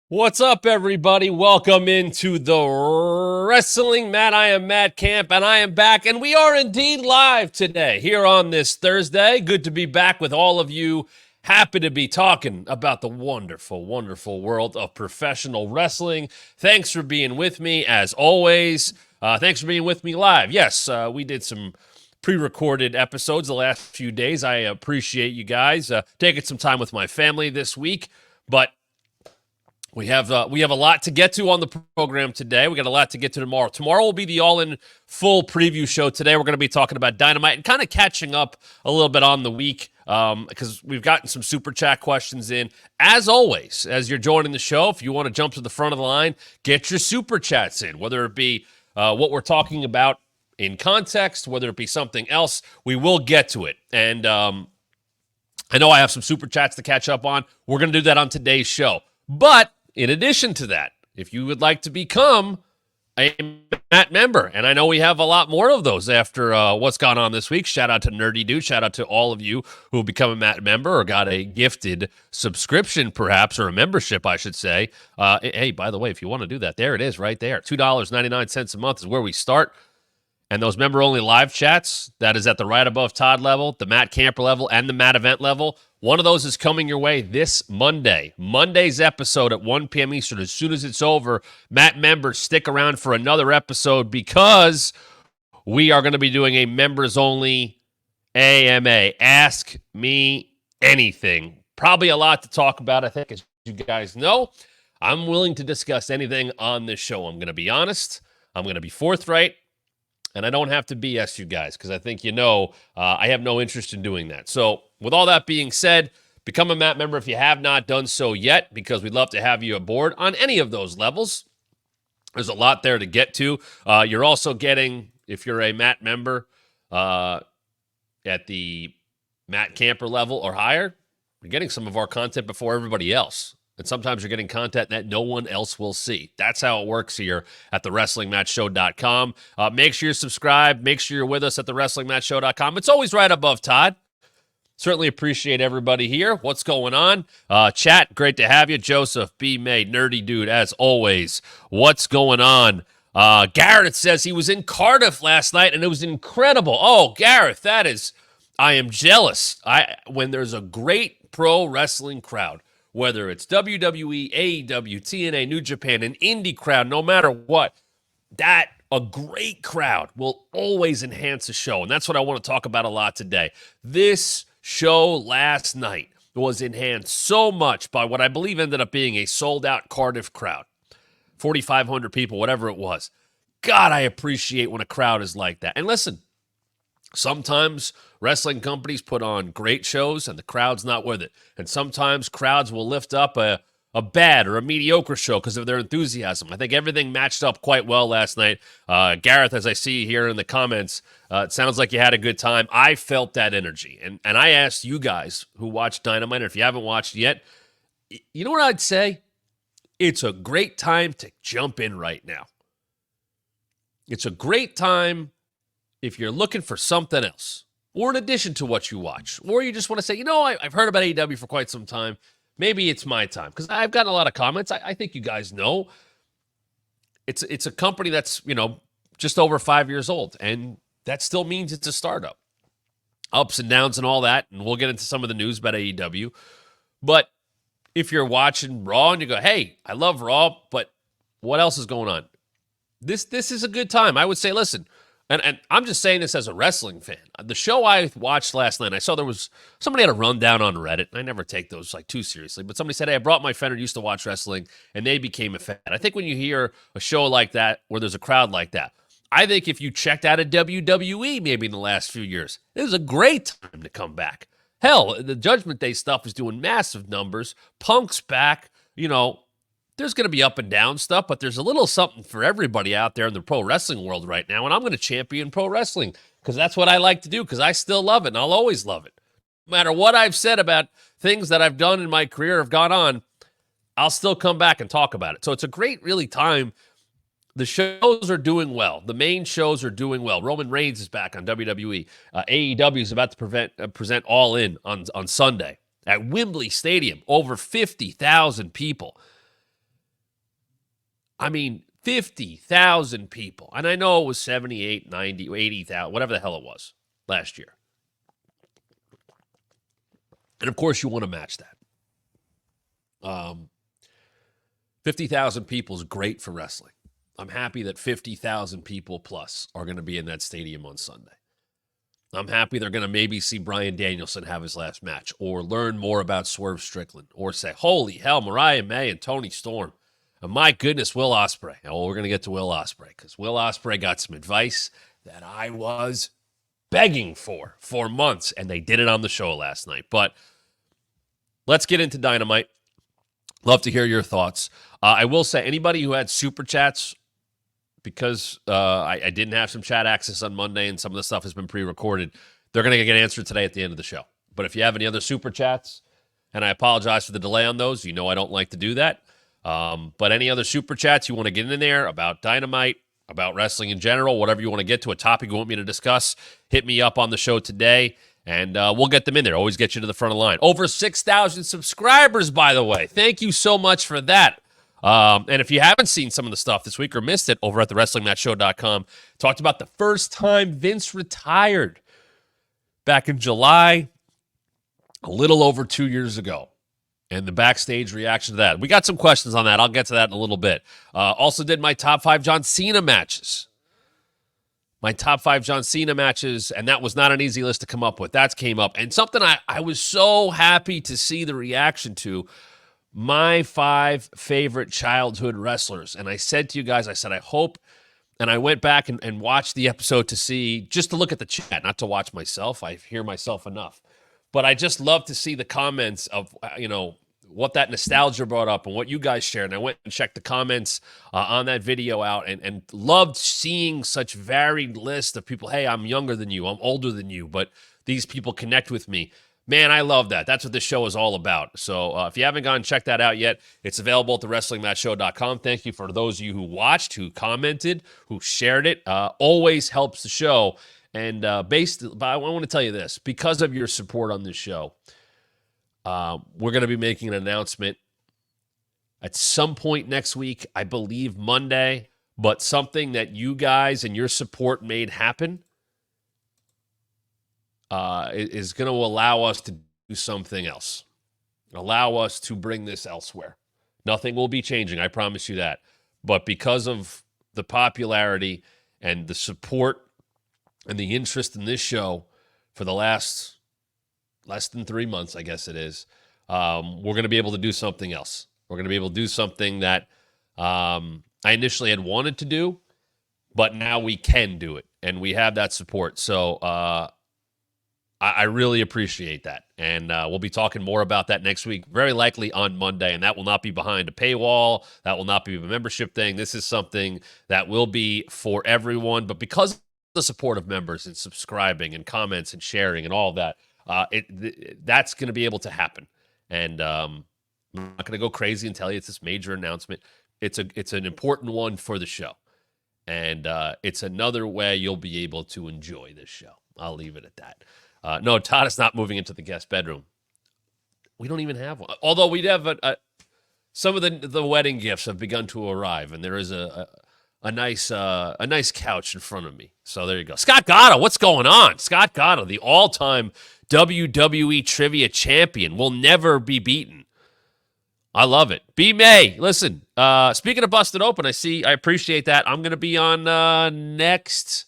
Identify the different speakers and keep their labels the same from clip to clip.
Speaker 1: What's up, everybody? Welcome into the Wrestling Mat. I am Matt Camp, and I am back, and we are indeed live today here on this Thursday. Good to be back with all of you. Happy to be talking about the wonderful, wonderful world of professional wrestling. Thanks for being with me, as always. Thanks for being with me live. Yes, we did some pre-recorded episodes the last few days. I appreciate you guys taking some time with my family this week, but we have a lot to get to on the program today. We got a lot to get to tomorrow. Tomorrow will be the All In full preview show. Today we're going to be talking about Dynamite and kind of catching up a little bit on the week because we've gotten some super chat questions in. As always, as you're joining the show, if you want to jump to the front of the line, get your super chats in, whether it be what we're talking about in context, whether it be something else. We will get to it. And I know I have some super chats to catch up on. We're going to do that on today's show. But in addition to that, if you would like to become a Matt member, and I know we have a lot more of those after what's gone on this week. Shout out to Nerdy Dude. Shout out to all of you who have become a Matt member or got a gifted subscription, perhaps, or a membership, I should say. Hey, by the way, if you want to do that, there it is right there. $2.99 a month is where we start. And those member-only live chats, that is at the right above Todd level, the Matt Camper level, and the Matt Event level. One of those is coming your way this Monday. Monday's episode at 1 p.m. Eastern. As soon as it's over, Matt members, stick around for another episode because we are going to be doing a members-only AMA. Ask Me Anything. Probably a lot to talk about, I think, as you guys know. I'm willing to discuss anything on this show. I'm going to be honest. I'm going to be forthright. And I don't have to BS you guys because I think I have no interest in doing that. So with all that being said, become a Matt member if you have not done so yet because we'd love to have you aboard on any of those levels. There's a lot there to get to. You're also getting, if you're a Matt member at the Matt Camper level or higher, you're getting some of our content before everybody else. And sometimes you're getting content that no one else will see. That's how it works here at thewrestlingmatchshow.com. Make sure you're subscribed. Make sure you're with us at thewrestlingmatchshow.com. It's always right above Todd. Certainly appreciate everybody here. What's going on? Chat, great to have you. Joseph, B. May, Nerdy Dude, as always. What's going on? Garrett says he was in Cardiff last night, and it was incredible. Oh, Gareth, I am jealous. When there's a great pro wrestling crowd, whether it's WWE, AEW, TNA, New Japan, an indie crowd, no matter what, a great crowd will always enhance a show. And that's what I want to talk about a lot today. This show last night was enhanced so much by what I believe ended up being a sold-out Cardiff crowd. 4,500 people, whatever it was. God, I appreciate when a crowd is like that. And listen, sometimes wrestling companies put on great shows and the crowd's not with it. And sometimes crowds will lift up a bad or a mediocre show because of their enthusiasm. I think everything matched up quite well last night. Gareth, as I see here in the comments, it sounds like you had a good time. I felt that energy. And I asked you guys who watched Dynamite, or if you haven't watched yet, you know what I'd say? It's a great time to jump in right now. It's a great time if you're looking for something else, or in addition to what you watch, or you just want to say, I've heard about AEW for quite some time. Maybe it's my time, because I've gotten a lot of comments. I think you guys know it's a company that's, just over 5 years old, and that still means it's a startup. Ups and downs and all that, and we'll get into some of the news about AEW. But if you're watching Raw and you go, hey, I love Raw, but what else is going on? This is a good time. I would say, listen, and I'm just saying this as a wrestling fan. The show I watched last night, I saw there was somebody had a rundown on Reddit. And I never take those too seriously, but somebody said, hey, I brought my friend who used to watch wrestling, and they became a fan. I think when you hear a show like that, where there's a crowd like that, I think if you checked out a WWE maybe in the last few years, it was a great time to come back. Hell, the Judgment Day stuff is doing massive numbers. Punk's back, there's going to be up and down stuff, but there's a little something for everybody out there in the pro wrestling world right now, and I'm going to champion pro wrestling because that's what I like to do because I still love it, and I'll always love it. No matter what I've said about things that I've done in my career have gone on, I'll still come back and talk about it. So it's a great, really time. The shows are doing well. The main shows are doing well. Roman Reigns is back on WWE. AEW is about to present All In on Sunday at Wembley Stadium. Over 50,000 people. I mean, 50,000 people. And I know it was 78, 90, 80,000, whatever the hell it was last year. And of course, you want to match that. 50,000 people is great for wrestling. I'm happy that 50,000 people plus are going to be in that stadium on Sunday. I'm happy they're going to maybe see Bryan Danielson have his last match or learn more about Swerve Strickland or say, holy hell, Mariah May and Tony Storm. And my goodness, Will Osprey. Oh, we're going to get to Will Osprey because Will Osprey got some advice that I was begging for months, and they did it on the show last night. But let's get into Dynamite. Love to hear your thoughts. I will say, anybody who had super chats, because I didn't have some chat access on Monday and some of the stuff has been pre-recorded, they're going to get answered today at the end of the show. But if you have any other super chats, and I apologize for the delay on those, you know I don't like to do that. But any other super chats you want to get in there about Dynamite, about wrestling in general, whatever you want to get to, a topic you want me to discuss, hit me up on the show today, and we'll get them in there. Always get you to the front of the line. Over 6,000 subscribers, by the way. Thank you so much for that. And if you haven't seen some of the stuff this week or missed it, over at thewrestlingmatchshow.com, talked about the first time Vince retired back in July, a little over 2 years ago, and the backstage reaction to that. We got some questions on that. I'll get to that in a little bit. Also did my top 5 John Cena matches. My top 5 John Cena matches, and that was not an easy list to come up with. That came up, and something I was so happy to see the reaction to, my 5 favorite childhood wrestlers. And I said to you guys, I said, I hope, and I went back and watched the episode to see, just to look at the chat, not to watch myself. I hear myself enough. But I just love to see the comments of, what that nostalgia brought up and what you guys shared. And I went and checked the comments on that video out and loved seeing such varied list of people. Hey, I'm younger than you. I'm older than you. But these people connect with me. Man, I love that. That's what this show is all about. So if you haven't gone and checked that out yet, it's available at thewrestlingmatchshow.com. Thank you for those of you who watched, who commented, who shared it. Always helps the show. And I want to tell you this. Because of your support on this show, we're going to be making an announcement at some point next week, I believe Monday, but something that you guys and your support made happen is going to allow us to do something else, allow us to bring this elsewhere. Nothing will be changing, I promise you that. But because of the popularity and the support and the interest in this show for the last less than 3 months, I guess it is, we're going to be able to do something else. We're going to be able to do something that I initially had wanted to do, but now we can do it, and we have that support. So I really appreciate that, and we'll be talking more about that next week, very likely on Monday, and that will not be behind a paywall. That will not be a membership thing. This is something that will be for everyone, but because of the support of members and subscribing and comments and sharing and all of that, that's going to be able to happen. And I'm not going to go crazy and tell you it's this major announcement. It's an important one for the show. And it's another way you'll be able to enjoy this show. I'll leave it at that. No, Todd is not moving into the guest bedroom. We don't even have one. Although we'd have some of the wedding gifts have begun to arrive, and there is a nice couch in front of me. So there you go. Scott Gatto, what's going on? Scott Gatto, the all-time WWE Trivia Champion, will never be beaten. I love it. B. May, listen, speaking of Busted Open, I appreciate that. I'm going to be on next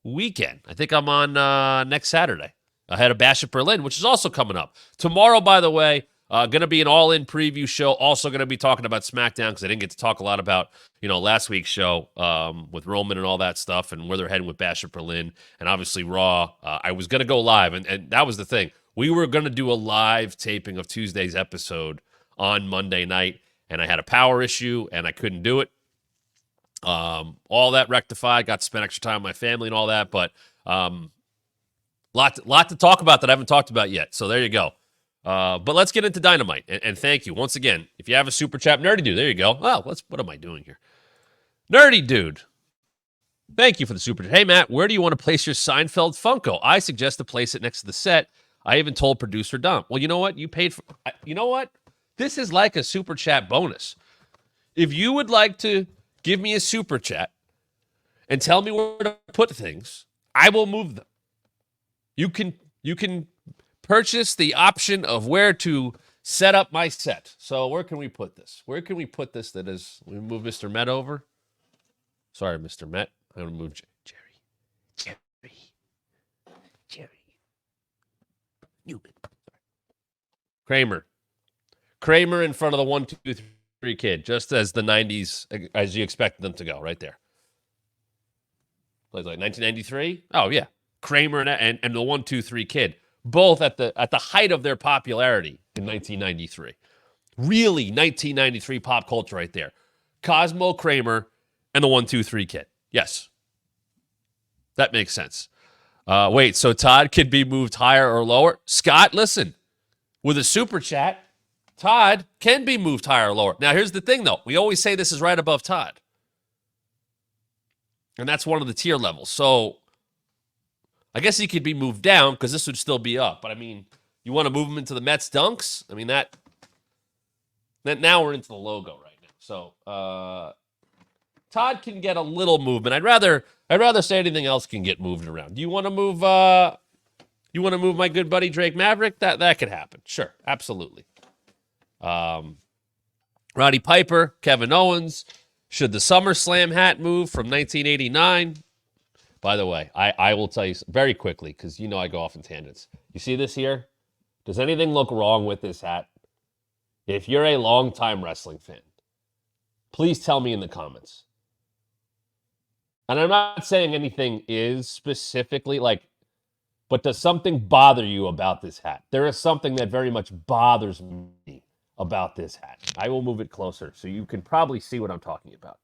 Speaker 1: weekend. I think I'm on next Saturday ahead of Bash at Berlin, which is also coming up. Tomorrow, by the way, going to be an all-in preview show. Also going to be talking about SmackDown because I didn't get to talk a lot about, last week's show with Roman and all that stuff and where they're heading with Bash at Berlin and obviously Raw. I was going to go live, and that was the thing. We were going to do a live taping of Tuesday's episode on Monday night, and I had a power issue, and I couldn't do it. All that rectified, got to spend extra time with my family and all that, but lot to talk about that I haven't talked about yet. So there you go. But let's get into Dynamite, and thank you once again. If you have a super chat, Nerdy Dude, there you go. Oh, what am I doing here? Nerdy Dude, thank you for the super chat. Hey Matt, where do you want to place your Seinfeld Funko? I suggest to place it next to the set. I even told producer Dom. Well, you know what? You paid for. You know what? This is like a super chat bonus. If you would like to give me a super chat, and tell me where to put things, I will move them. You can purchase the option of where to set up my set. So where can we put this? Where can we put this that is, we move Mr. Met over? Sorry, Mr. Met. I'm going to move Jerry. Newman. Kramer in front of the 1, 2, 3 kid, just as the 90s, as you expected them to go, right there. Like 1993? Oh, yeah. Kramer and the 1, 2, 3 kid, both at the height of their popularity in 1993. Really 1993 pop culture right there. Cosmo, Kramer, and the 1, 2, 3 kid. Yes. That makes sense. Wait, so Todd could be moved higher or lower? Scott, listen. With a super chat, Todd can be moved higher or lower. Now, here's the thing, though. We always say this is right above Todd. And that's one of the tier levels. So, I guess he could be moved down because this would still be up. But, I mean, you want to move him into the Mets dunks? I mean, that now we're into the logo right now. So, Todd can get a little movement. I'd rather say anything else can get moved around. Do you want to move my good buddy Drake Maverick? That could happen. Sure, absolutely. Roddy Piper, Kevin Owens. Should the SummerSlam hat move from 1989? By the way, I will tell you very quickly, because you know I go off in tangents. You see this here? Does anything look wrong with this hat? If you're a longtime wrestling fan, please tell me in the comments. And I'm not saying anything is specifically but does something bother you about this hat? There is something that very much bothers me about this hat. I will move it closer so you can probably see what I'm talking about.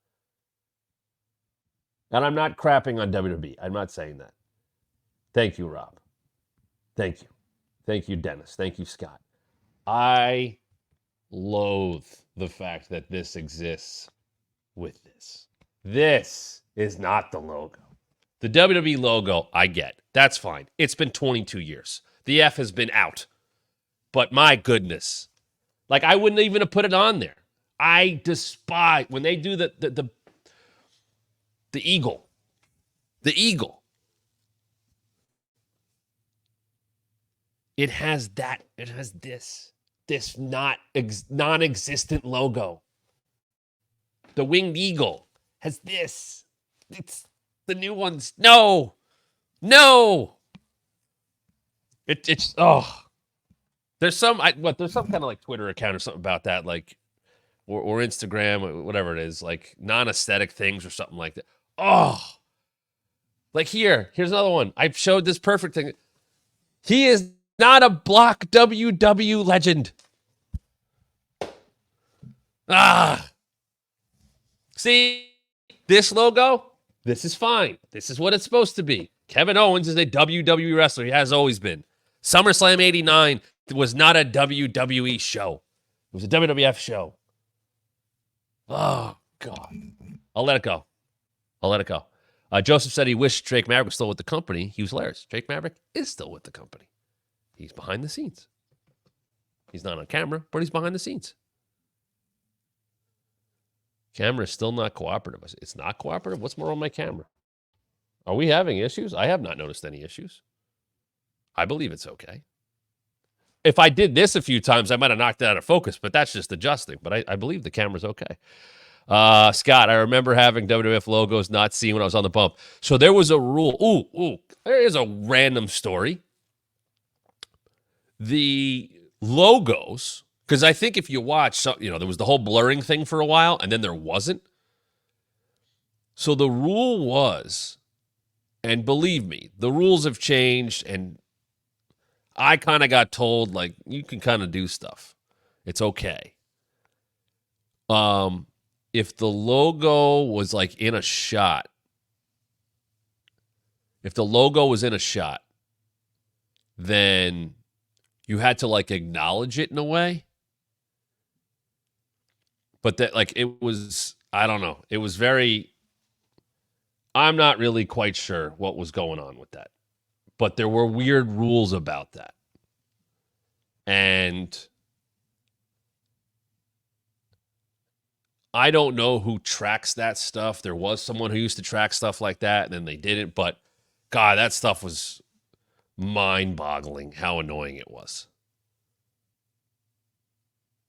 Speaker 1: And I'm not crapping on WWE. I'm not saying that. Thank you, Rob. Thank you. Thank you, Dennis. Thank you, Scott. I loathe the fact that this exists with this. This is not the logo. The WWE logo, I get. That's fine. It's been 22 years. The F has been out. But my goodness. I wouldn't even have put it on there. I despise when they do the eagle. The eagle. It has that. It has this non-existent logo. The winged eagle has this. It's the new ones. No. It's There's some kind of Twitter account or something about that, or Instagram, or whatever it is, non-aesthetic things or something like that. Here's another one. I've showed this perfect thing. He is not a block WW legend. See, this logo, this is fine. This is what it's supposed to be. Kevin Owens is a WWE wrestler. He has always been. SummerSlam 89 was not a WWE show. It was a WWF show. Oh, God. I'll let it go. Joseph said he wished Drake Maverick was still with the company. He was hilarious. Drake Maverick is still with the company. He's behind the scenes. He's not on camera, but he's behind the scenes. Camera is still not cooperative. It's not cooperative? What's more on my camera? Are we having issues? I have not noticed any issues. I believe it's okay. If I did this a few times, I might have knocked it out of focus, but that's just adjusting. But I believe the camera's okay. Scott, I remember having WWF logos not seen when I was on the bump. So there was a rule. There is a random story. The logos, because I think if you watch, there was the whole blurring thing for a while, and then there wasn't. So the rule was, and believe me, the rules have changed, and I kind of got told, you can kind of do stuff. It's okay. If the logo was in a shot, then you had to acknowledge it in a way. But that it was, I don't know. It was I'm not really quite sure what was going on with that. But there were weird rules about that. And I don't know who tracks that stuff. There was someone who used to track stuff like that, and then they didn't. But, God, that stuff was mind-boggling how annoying it was.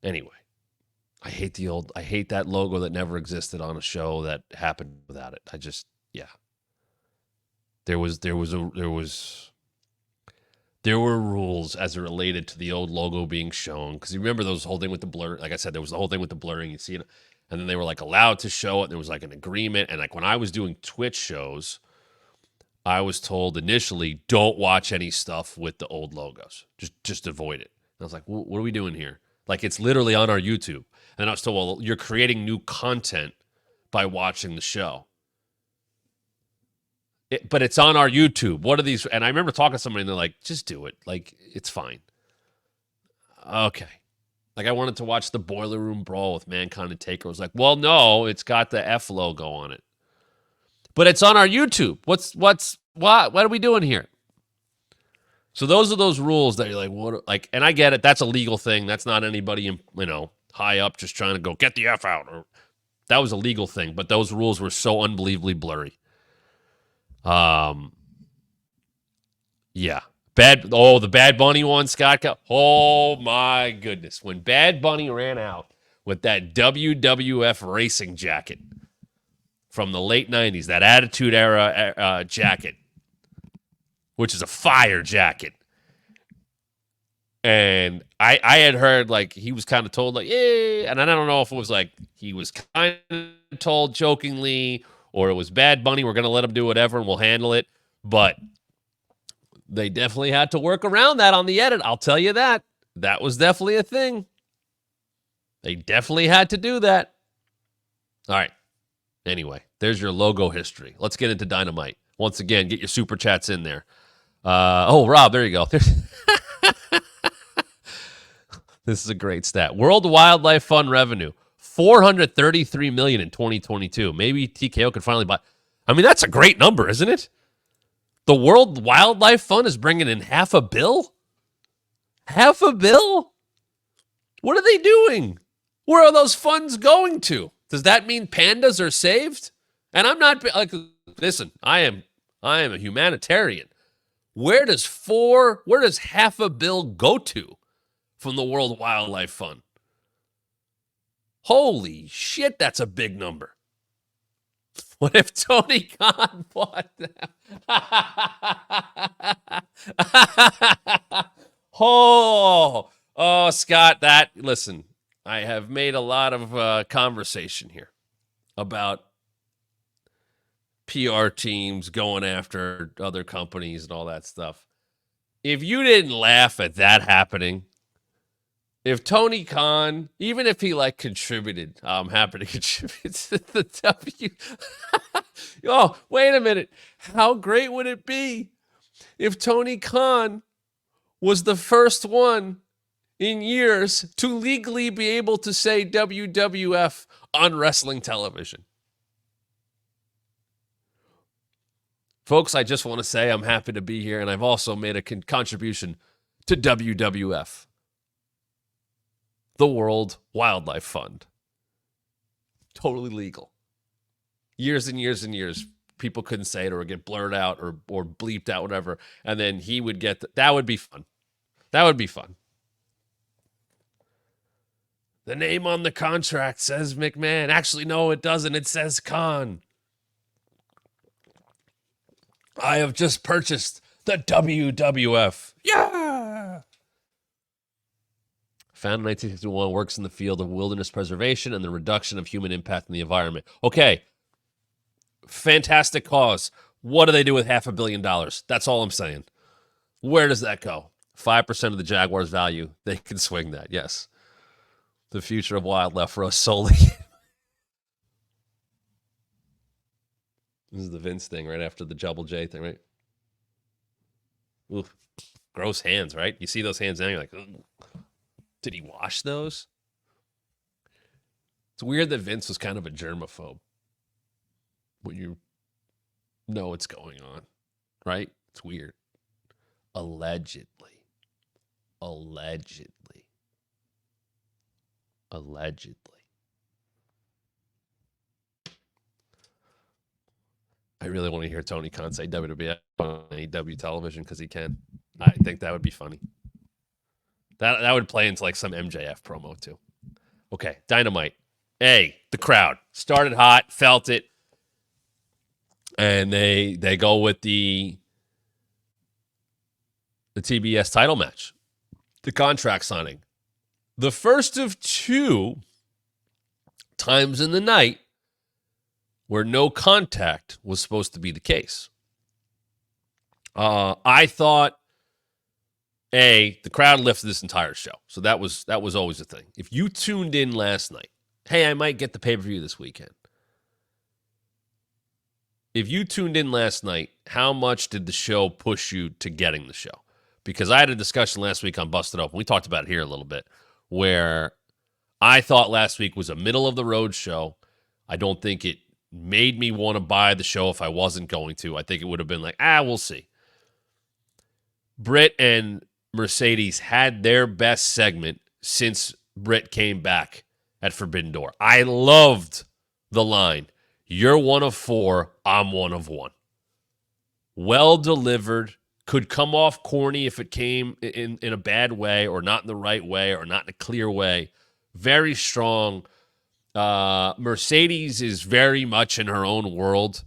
Speaker 1: Anyway, I hate that logo that never existed on a show that happened without it. Yeah. There were rules as it related to the old logo being shown. Because you remember those whole thing with the blur. Like I said, there was the whole thing with the blurring. You see it. And then they were like allowed to show it. There was like an agreement. And like when I was doing Twitch shows, I was told initially, don't watch any stuff with the old logos. Just avoid it. And I was like, what are we doing here? Like it's literally on our YouTube. And I was told, well, you're creating new content by watching the show. But it's on our YouTube. What are these? And I remember talking to somebody and they're like, just do it. Like, it's fine. Okay. Like I wanted to watch the Boiler Room Brawl with Mankind and Taker. I was like, well, no, it's got the F logo on it. But it's on our YouTube. What are we doing here? So those are those rules that you're like, what? Like, and I get it. That's a legal thing. That's not anybody, high up just trying to go get the F out. Or that was a legal thing. But those rules were so unbelievably blurry. Yeah. The Bad Bunny one, Scott. Oh my goodness. When Bad Bunny ran out with that WWF racing jacket from the late 90s, that Attitude Era jacket, which is a fire jacket. And I had heard like he was kind of told like, yeah, and I don't know if it was like he was kind of told jokingly or it was Bad Bunny, we're going to let him do whatever and we'll handle it. But they definitely had to work around that on the edit. I'll tell you that. That was definitely a thing. They definitely had to do that. All right. Anyway, there's your logo history. Let's get into Dynamite. Once again, get your super chats in there. Rob, there you go. This is a great stat. World Wildlife Fund revenue, $433 million in 2022. Maybe TKO could finally buy. I mean, that's a great number, isn't it? The World Wildlife Fund is bringing in $500 million? $500 million? What are they doing? Where are those funds going to? Does that mean pandas are saved? And I'm not like, listen, I am a humanitarian. Where does $500 million go to from the World Wildlife Fund? Holy shit, that's a big number. What if Tony Khan bought them? Oh, Scott, listen, I have made a lot of conversation here about PR teams going after other companies and all that stuff. If you didn't laugh at that happening, if Tony Khan, even if he contributed, I'm happy to contribute to the W. Oh, wait a minute. How great would it be if Tony Khan was the first one in years to legally be able to say WWF on wrestling television? Folks, I just want to say I'm happy to be here, and I've also made a contribution to WWF. The World Wildlife Fund. Totally legal. Years and years and years, people couldn't say it or get blurred out or bleeped out, whatever. And then he would get that would be fun. That would be fun. The name on the contract says McMahon. Actually, no, it doesn't. It says Khan. I have just purchased the WWF. Yeah! Founded in 1961, works in the field of wilderness preservation and the reduction of human impact on the environment. Okay. Fantastic cause. What do they do with $500 million? That's all I'm saying. Where does that go? 5% of the Jaguars' value. They can swing that, yes. The future of wildlife for us solely. This is the Vince thing right after the Double J thing, right? Ooh, gross hands, right? You see those hands now, you're like, ugh. Did he wash those? It's weird that Vince was kind of a germaphobe. When you know what's going on, right? It's weird. Allegedly. I really want to hear Tony Khan say WWE on AEW television because he can. I think that would be funny. That would play into like some MJF promo too. Okay, Dynamite. The crowd started hot, felt it, and they go with the TBS title match, the contract signing. The first of two times in the night where no contact was supposed to be the case. I thought, the crowd lifted this entire show. So that was always a thing. If you tuned in last night, hey, I might get the pay-per-view this weekend. If you tuned in last night, how much did the show push you to getting the show? Because I had a discussion last week on Busted Open. We talked about it here a little bit, where I thought last week was a middle-of-the-road show. I don't think it made me want to buy the show if I wasn't going to. I think it would have been like, we'll see. Britt and Mercedes had their best segment since Britt came back at Forbidden Door. I loved the line, "You're one of four, I'm one of one." Well delivered. Could come off corny if it came in a bad way or not in the right way or not in a clear way. Very strong. Mercedes is very much in her own world.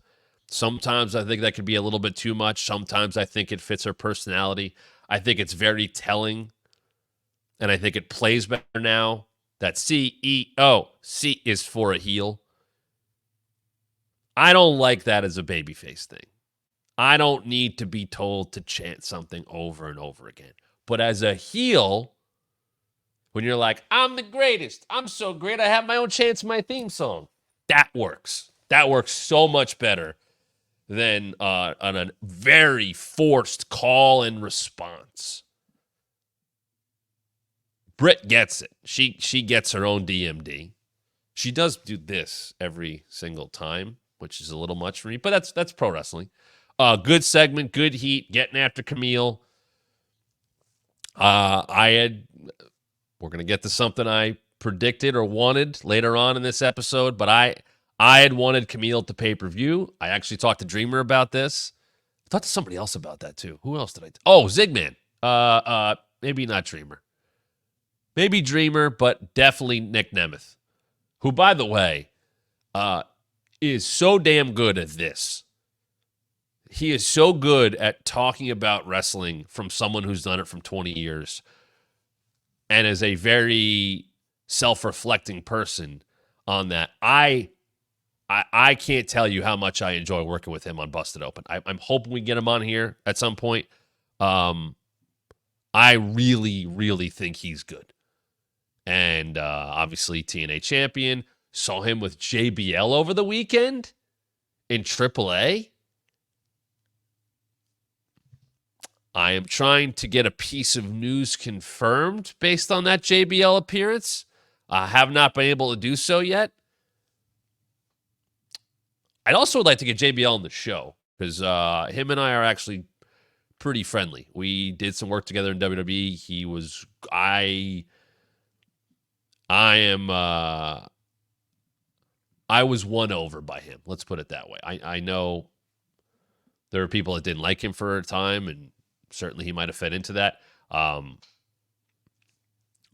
Speaker 1: Sometimes I think that could be a little bit too much. Sometimes I think it fits her personality. I think it's very telling. And I think it plays better now that CEO, C is for a heel. I don't like that as a babyface thing. I don't need to be told to chant something over and over again. But as a heel, when you're like, I'm the greatest, I'm so great, I have my own chants in my theme song. That works. That works so much better than on a very forced call and response. Britt gets it. She gets her own DMD. She does do this every single time, which is a little much for me, but that's pro wrestling. Good segment, good heat, getting after Camille. We're going to get to something I predicted or wanted later on in this episode, but I had wanted Camille to pay-per-view. I actually talked to Dreamer about this. I talked to somebody else about that too. Who else did I? Zigman. Maybe not Dreamer. Maybe Dreamer, but definitely Nick Nemeth, who, by the way, is so damn good at this. He is so good at talking about wrestling from someone who's done it for 20 years and is a very self-reflecting person on that. I can't tell you how much I enjoy working with him on Busted Open. I'm hoping we get him on here at some point. I really, really think he's good. And obviously TNA champion. Saw him with JBL over the weekend in AAA. I am trying to get a piece of news confirmed based on that JBL appearance. I have not been able to do so yet. I'd also like to get JBL on the show because him and I are actually pretty friendly. We did some work together in WWE. He was, I was won over by him. Let's put it that way. I know there are people that didn't like him for a time, and certainly he might have fed into that.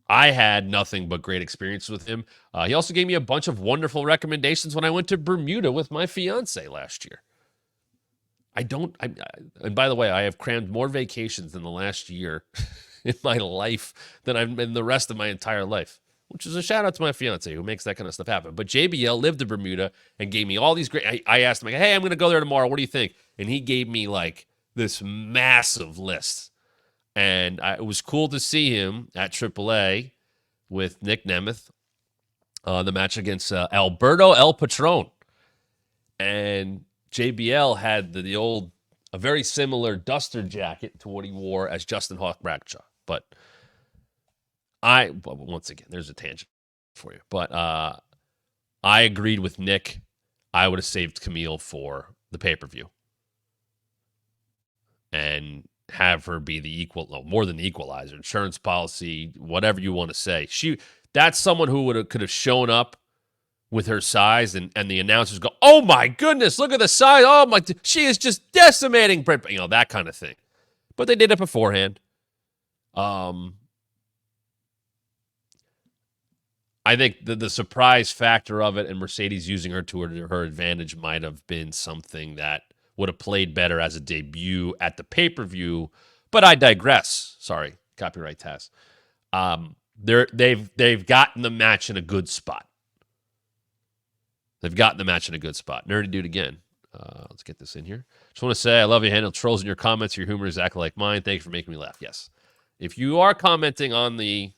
Speaker 1: I had nothing but great experience with him. He also gave me a bunch of wonderful recommendations when I went to Bermuda with my fiance last year. And by the way, I have crammed more vacations in the last year in my life than I've been the rest of my entire life, which is a shout out to my fiance who makes that kind of stuff happen. But JBL lived in Bermuda and gave me all these great, I asked him, like, hey, I'm going to go there tomorrow. What do you think? And he gave me like this massive list. And it was cool to see him at AAA with Nick Nemeth, the match against Alberto El Patron. And JBL had a very similar duster jacket to what he wore as Justin Hawk Bradshaw. But once again, there's a tangent for you. But I agreed with Nick. I would have saved Camille for the pay-per-view. And have her be more than the equalizer, insurance policy, whatever you want to say. That's someone who could have shown up with her size, and the announcers go, "Oh my goodness, look at the size! Oh my, she is just decimating Britt," that kind of thing. But they did it beforehand. I think the surprise factor of it and Mercedes using her to her advantage might have been something that would have played better as a debut at the pay-per-view, but I digress. Sorry, copyright Taz. They've gotten the match in a good spot. Nerdy dude again. Let's get this in here. Just want to say I love you handle trolls in your comments. Your humor is exactly like mine. Thank you for making me laugh. Yes. If you are commenting on the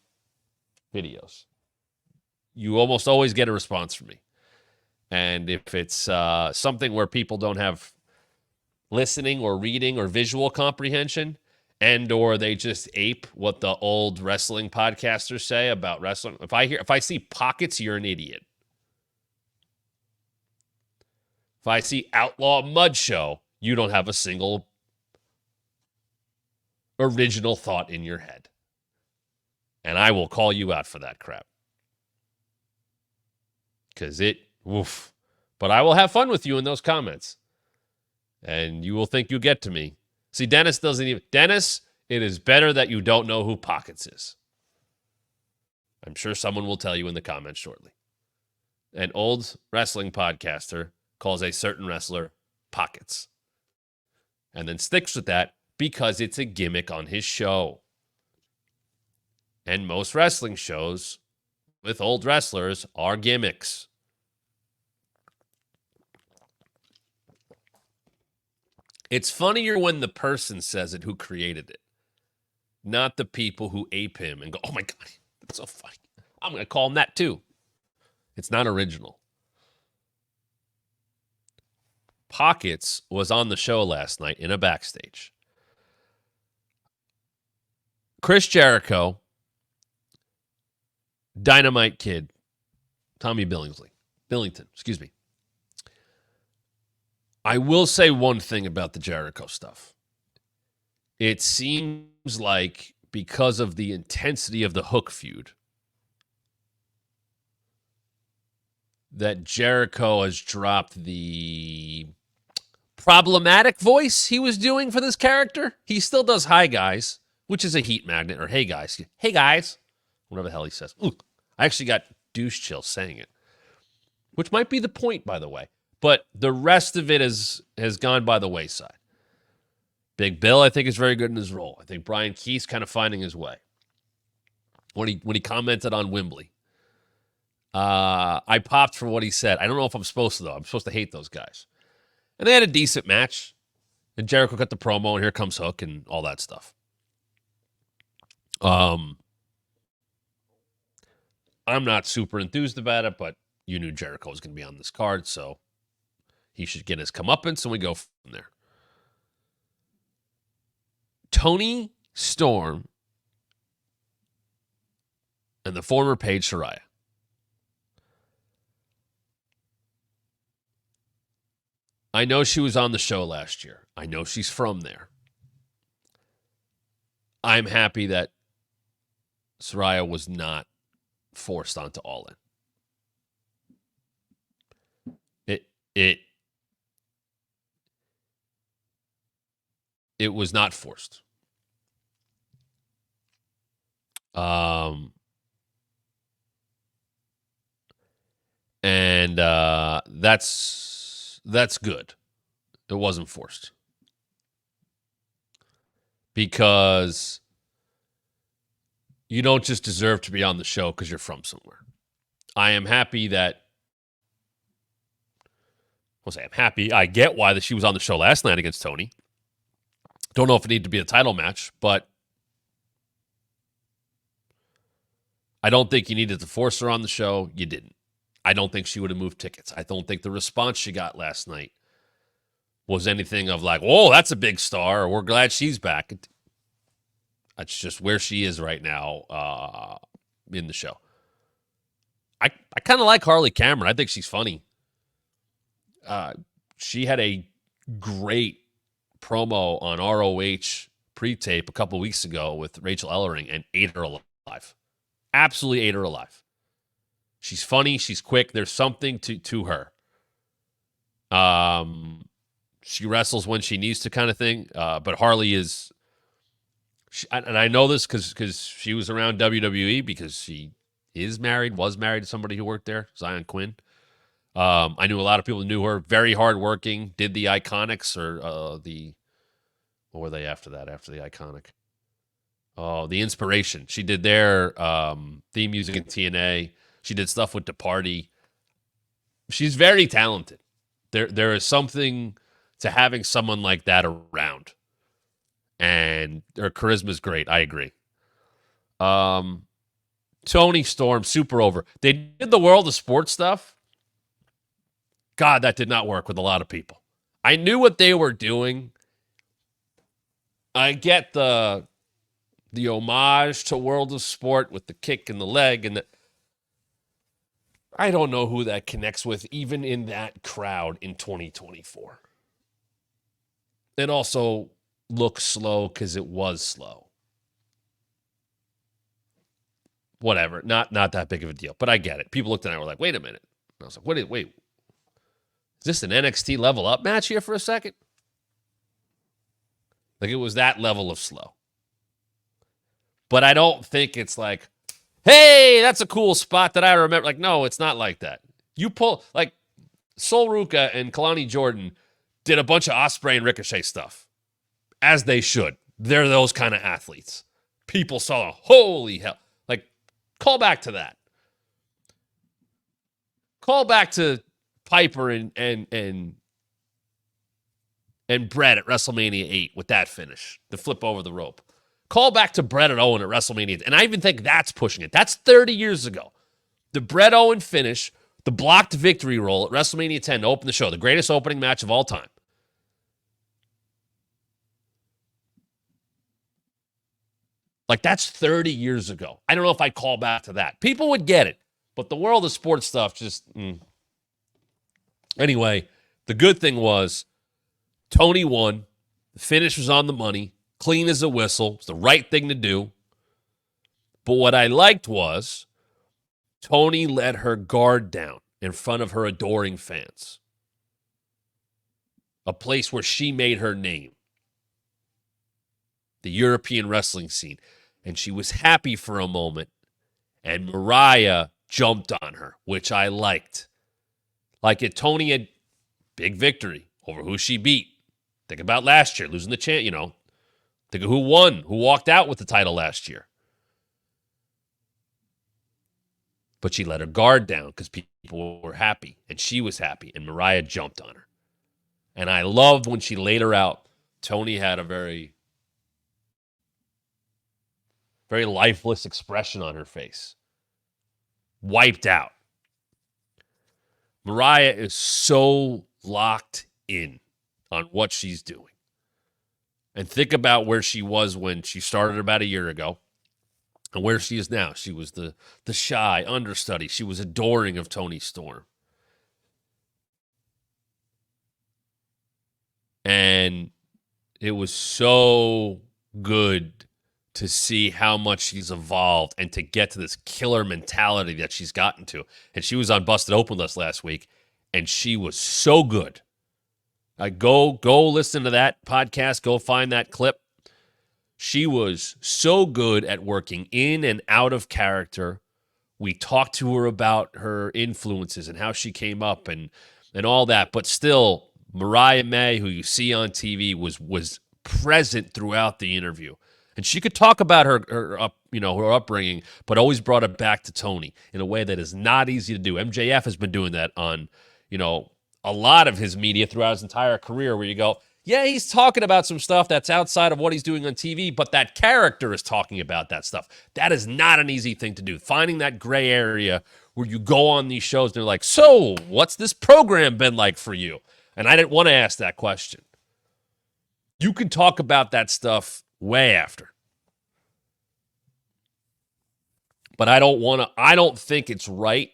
Speaker 1: videos, you almost always get a response from me. And if it's something where people don't have listening or reading or visual comprehension, and or they just ape what the old wrestling podcasters say about wrestling, if I see pockets, you're an idiot. If I see Outlaw Mud Show, you don't have a single original thought in your head. And I will call you out for that crap. Because woof. But I will have fun with you in those comments. And you will think you get to me. See, Dennis, it is better that you don't know who Pockets is. I'm sure someone will tell you in the comments shortly. An old wrestling podcaster calls a certain wrestler Pockets. And then sticks with that because it's a gimmick on his show. And most wrestling shows with old wrestlers are gimmicks. It's funnier when the person says it who created it, not the people who ape him and go, "Oh my God, that's so funny. I'm going to call him that too." It's not original. Pockets was on the show last night in a backstage. Chris Jericho, Dynamite Kid, Tommy Billington, excuse me. I will say one thing about the Jericho stuff. It seems like because of the intensity of the Hook feud, that Jericho has dropped the problematic voice he was doing for this character. He still does "hi guys," which is a heat magnet, or "hey guys," whatever the hell he says. Ooh, I actually got douche chill saying it, which might be the point, by the way. But the rest of it has gone by the wayside. Big Bill, I think, is very good in his role. I think Brian Keith's kind of finding his way. When he commented on Wembley, I popped for what he said. I don't know if I'm supposed to, though. I'm supposed to hate those guys. And they had a decent match. And Jericho got the promo, and here comes Hook and all that stuff. I'm not super enthused about it, but you knew Jericho was going to be on this card, so he should get his comeuppance, and we go from there. Tony Storm and the former Paige Saraya. I know she was on the show last year. I know she's from there. I'm happy that Saraya was not forced onto All In. It was not forced. And that's good. It wasn't forced. Because you don't just deserve to be on the show because you're from somewhere. I am happy that I'm happy. I get why she was on the show last night against Tony. Don't know if it needed to be a title match, but I don't think you needed to force her on the show. You didn't. I don't think she would have moved tickets. I don't think the response she got last night was anything of like, "Whoa, that's a big star," or "We're glad she's back." That's just where she is right now in the show. I kind of like Harley Cameron. I think she's funny. She had a great promo on ROH pre-tape a couple weeks ago with Rachel Ellering and ate her alive. Absolutely ate her alive. She's funny. She's quick. There's something to her. She wrestles when she needs to, kind of thing. But Harley is, and I know this because she was around WWE, because she was married to somebody who worked there, Zion Quinn. I knew a lot of people who knew her. Very hardworking. Did the Iconics, or what were they after that? After the Iconic, the Inspiration. She did their theme music in TNA. She did stuff with The Party. She's very talented. There is something to having someone like that around, and her charisma is great. I agree. Toni Storm, super over. They did the World of Sports stuff. God, that did not work with a lot of people. I knew what they were doing. I get the homage to World of Sport with the kick in the leg, and I don't know who that connects with, even in that crowd in 2024. It also looks slow because it was slow. Whatever, not that big of a deal, but I get it. People looked at it and were like, wait a minute. And I was like, wait. Is this an NXT level up match here for a second? Like, it was that level of slow. But I don't think it's like, hey, that's a cool spot that I remember. Like, no, it's not like that. You pull, like, Sol Ruca and Kalani Jordan did a bunch of Osprey and Ricochet stuff, as they should. They're those kind of athletes. People saw, holy hell. Like, call back to that. Call back to Piper and Brett at WrestleMania 8 with that finish, the flip over the rope. Call back to Brett and Owen at WrestleMania 8. And I even think that's pushing it. That's 30 years ago. The Brett Owen finish, the blocked victory roll at WrestleMania 10 to open the show, the greatest opening match of all time. Like, that's 30 years ago. I don't know if I'd call back to that. People would get it. But the World of Sports stuff just... Anyway, the good thing was Toni won. The finish was on the money. Clean as a whistle. It's the right thing to do. But what I liked was Toni let her guard down in front of her adoring fans. A place where she made her name. The European wrestling scene. And she was happy for a moment. And Mariah jumped on her, which I liked. Like, it, Toni had big victory over who she beat. Think about last year, losing the chance, Think of who won, who walked out with the title last year. But she let her guard down because people were happy, and she was happy, and Mariah jumped on her. And I loved when she laid her out. Toni had a very, very lifeless expression on her face. Wiped out. Mariah is so locked in on what she's doing. And think about where she was when she started about a year ago and where she is now. She was the shy understudy. She was adoring of Toni Storm. And it was so good to see how much she's evolved and to get to this killer mentality that she's gotten to. And she was on Busted Open with us last week, and she was so good. Go listen to that podcast. Go find that clip. She was so good at working in and out of character. We talked to her about her influences and how she came up and all that. But still, Mariah May, who you see on TV, was present throughout the interview. And she could talk about her upbringing, but always brought it back to Toni in a way that is not easy to do. MJF has been doing that on, a lot of his media throughout his entire career, where you go, yeah, he's talking about some stuff that's outside of what he's doing on TV, but that character is talking about that stuff. That is not an easy thing to do. Finding that gray area where you go on these shows and they're like, so what's this program been like for you? And I didn't want to ask that question. You can talk about that stuff way after. But I don't think it's right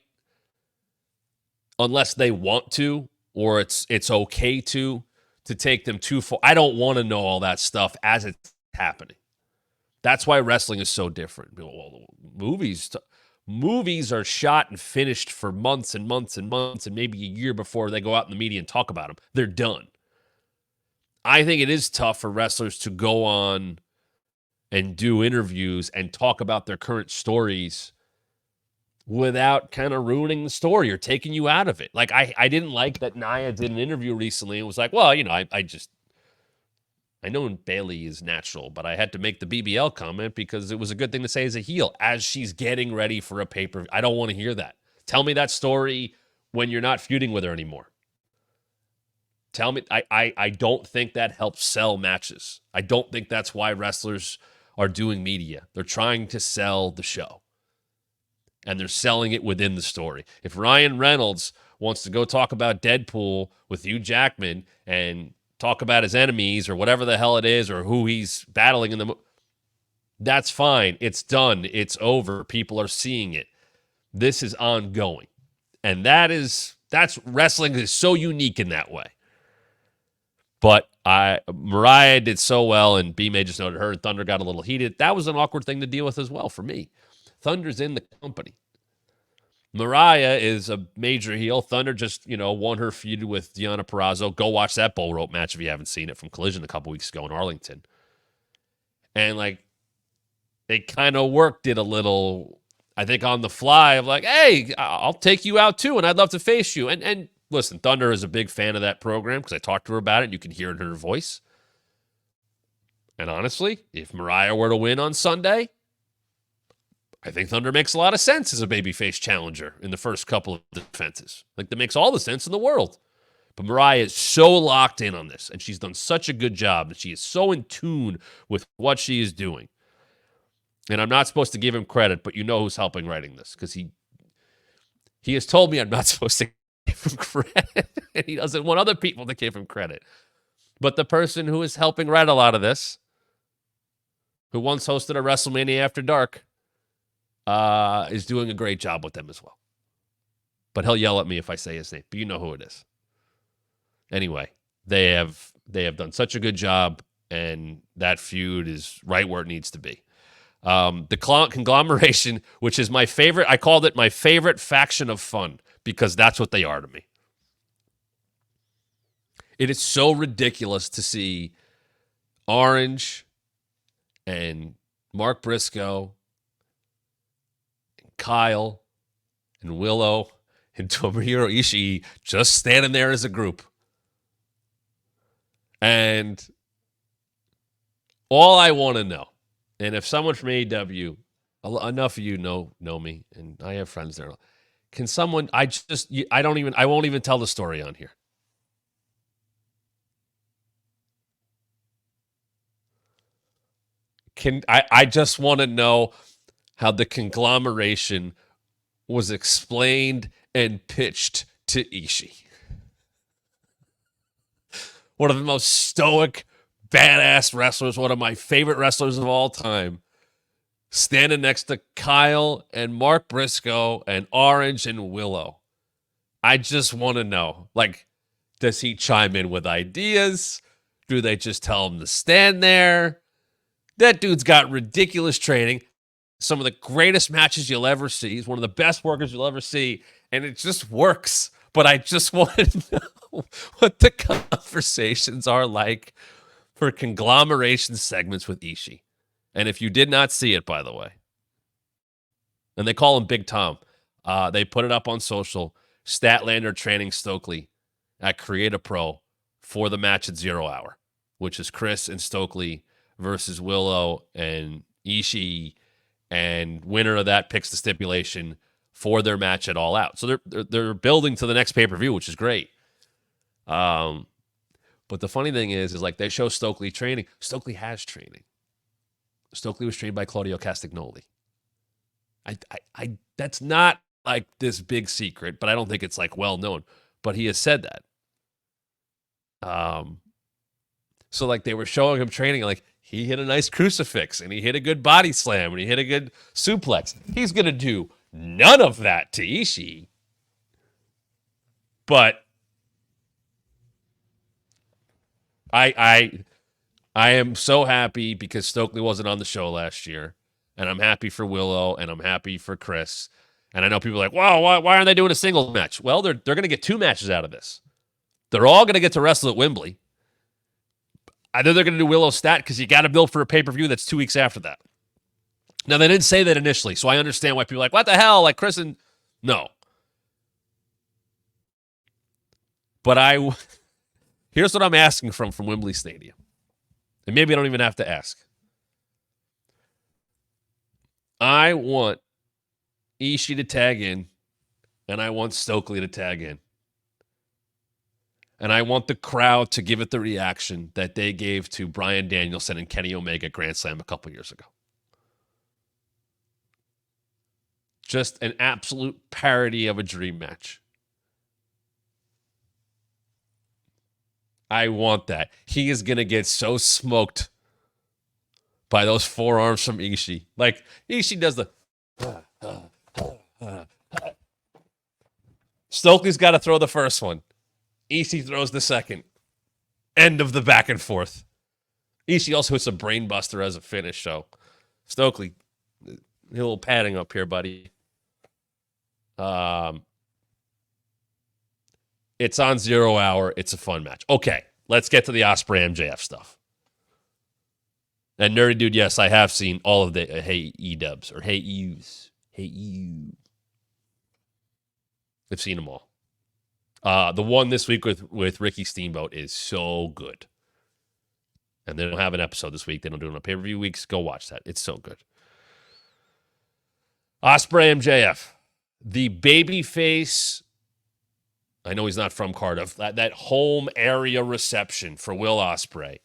Speaker 1: unless they want to, or it's okay to take them too far. I don't want to know all that stuff as it's happening. That's why wrestling is so different. Well, movies Movies are shot and finished for months and months and months and maybe a year before they go out in the media and talk about them. They're done. I think it is tough for wrestlers to go on and do interviews and talk about their current stories without kind of ruining the story or taking you out of it. Like, I didn't like that Nia did an interview recently and was like, well, I know Bailey is natural, but I had to make the BBL comment because it was a good thing to say as a heel as she's getting ready for a pay-per-view. I don't want to hear that. Tell me that story when you're not feuding with her anymore. Tell me, I don't think that helps sell matches. I don't think that's why wrestlers are doing media. They're trying to sell the show. And they're selling it within the story. If Ryan Reynolds wants to go talk about Deadpool with Hugh Jackman and talk about his enemies or whatever the hell it is or who he's battling in the that's fine. It's done. It's over. People are seeing it. This is ongoing. And that's wrestling is so unique in that way. But Mariah did so well, and B-May just noted her and Thunder got a little heated. That was an awkward thing to deal with as well for me. Thunder's in the company. Mariah is a major heel. Thunder just, won her feud with Deonna Purrazzo. Go watch that bull rope match if you haven't seen it from Collision a couple weeks ago in Arlington. And, they kind of worked it a little, I think, on the fly of like, hey, I'll take you out too, and I'd love to face you. And listen, Thunder is a big fan of that program because I talked to her about it, and you can hear it in her voice. And honestly, if Mariah were to win on Sunday, I think Thunder makes a lot of sense as a babyface challenger in the first couple of defenses. That makes all the sense in the world. But Mariah is so locked in on this, and she's done such a good job, and she is so in tune with what she is doing. And I'm not supposed to give him credit, but you know who's helping writing this, because he has told me I'm not supposed to give him credit, and he doesn't want other people to give him credit. But the person who is helping write a lot of this, who once hosted a WrestleMania After Dark, is doing a great job with them as well. But he'll yell at me if I say his name, but you know who it is. Anyway, they have done such a good job, and that feud is right where it needs to be. The Conglomeration, which is my favorite, I called it my favorite faction of fun, because that's what they are to me. It is so ridiculous to see Orange and Mark Briscoe, Kyle and Willow and Tomohiro Ishii just standing there as a group. And all I want to know, and if someone from AEW, enough of you know me, and I have friends there, can someone, I won't even tell the story on here. I just want to know how the Conglomeration was explained and pitched to Ishii. One of the most stoic, badass wrestlers, one of my favorite wrestlers of all time, standing next to Kyle and Mark Briscoe and Orange and Willow. I just want to know, does he chime in with ideas? Do they just tell him to stand there? That dude's got ridiculous training. Some of the greatest matches you'll ever see. He's one of the best workers you'll ever see. And it just works. But I just want to know what the conversations are like for Conglomeration segments with Ishii. And if you did not see it, by the way, and they call him Big Tom, they put it up on social. Statlander training Stokely at Create a Pro for the match at 0 Hour, which is Chris and Stokely versus Willow and Ishii, and winner of that picks the stipulation for their match at All Out. So they're building to the next pay-per-view, which is great. But the funny thing is they show Stokely training. Stokely has training. Stokely was trained by Claudio Castagnoli. I that's not this big secret, but I don't think it's well known. But he has said that. So they were showing him training, he hit a nice crucifix and he hit a good body slam and he hit a good suplex. He's gonna do none of that to Ishii. But I am so happy because Stokely wasn't on the show last year. And I'm happy for Willow, and I'm happy for Chris. And I know people are like, wow, why aren't they doing a single match? Well, they're going to get 2 matches out of this. They're all going to get to wrestle at Wembley. Either they're going to do Willow stat because you got to build for a pay-per-view that's 2 weeks after that. Now, they didn't say that initially, so I understand why people are like, what the hell? Like, Chris and... No. But here's what I'm asking from Wembley Stadium. And maybe I don't even have to ask. I want Ishii to tag in, and I want Stokely to tag in. And I want the crowd to give it the reaction that they gave to Bryan Danielson and Kenny Omega at Grand Slam a couple years ago. Just an absolute parody of a dream match. I want that. He is going to get so smoked by those forearms from Ishii. Like, Ishii does the... Stokely's got to throw the first one. Ishii throws the second. End of the back and forth. Ishii also hits a brain buster as a finish, so Stokely, a little padding up here, buddy. It's on 0 hour. It's a fun match. Okay, let's get to the Osprey MJF stuff. And Nerdy Dude, yes, I have seen all of the Hey E-dubs or Hey E's. Hey E. I've seen them all. The one this week with Ricky Steamboat is so good. And they don't have an episode this week. They don't do it on pay-per-view weeks. Go watch that. It's so good. Osprey MJF. The babyface, I know he's not from Cardiff, that home area reception for Will Ospreay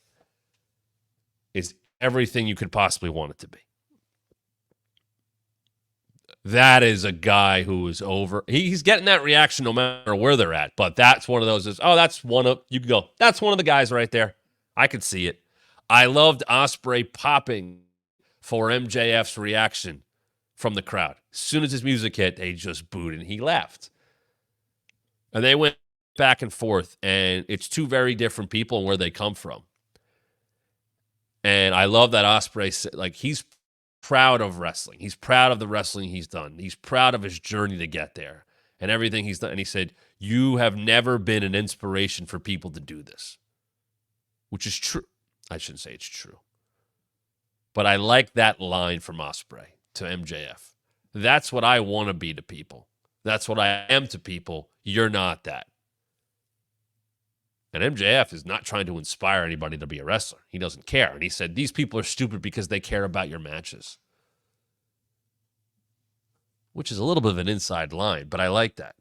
Speaker 1: is everything you could possibly want it to be. That is a guy who is over. He's getting that reaction no matter where they're at, but that's one of those, that's one of, you can go, that's one of the guys right there. I could see it. I loved Ospreay popping for MJF's reaction from the crowd. As soon as his music hit, they just booed and he laughed. And they went back and forth, and it's 2 very different people and where they come from. And I love that Ospreay, like, he's proud of wrestling. He's proud of the wrestling he's done. He's proud of his journey to get there and everything he's done. And he said, you have never been an inspiration for people to do this, which is true. I shouldn't say it's true. But I like that line from Ospreay to MJF. That's what I want to be to people. That's what I am to people. You're not that. And MJF is not trying to inspire anybody to be a wrestler. He doesn't care. And he said, these people are stupid because they care about your matches. Which is a little bit of an inside line, but I like that.